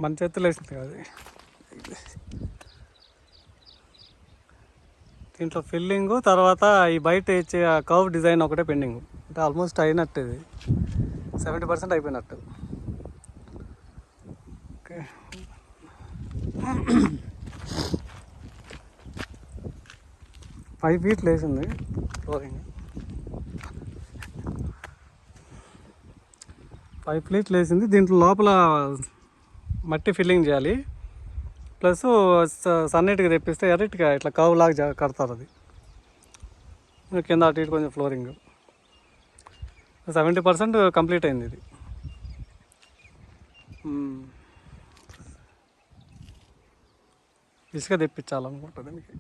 మన చేతులు వేసింది అది. దీంట్లో ఫిల్లింగు, తర్వాత ఈ బయట ఇచ్చే కర్వ్ డిజైన్ ఒకటే పెండింగ్. అంటే ఆల్మోస్ట్ అయినట్టు, ఇది 70% అయిపోయినట్టు. ఓకే, 5 feet లేసింది ఫ్లోరింగ్. 5 feet లేసింది. దీంట్లో లోపల మట్టి ఫిల్లింగ్ చేయాలి, ప్లస్ సన్నీట్గా తెప్పిస్తే ఎర్రటిగా ఇట్లా కర్వ్ లాగా కడతారు. అది కింద అటు ఇటు కొంచెం ఫ్లోరింగ్ 70% కంప్లీట్ అయింది. ఇది ఇసుక తెప్పించాలనుకుంటా దీనికి.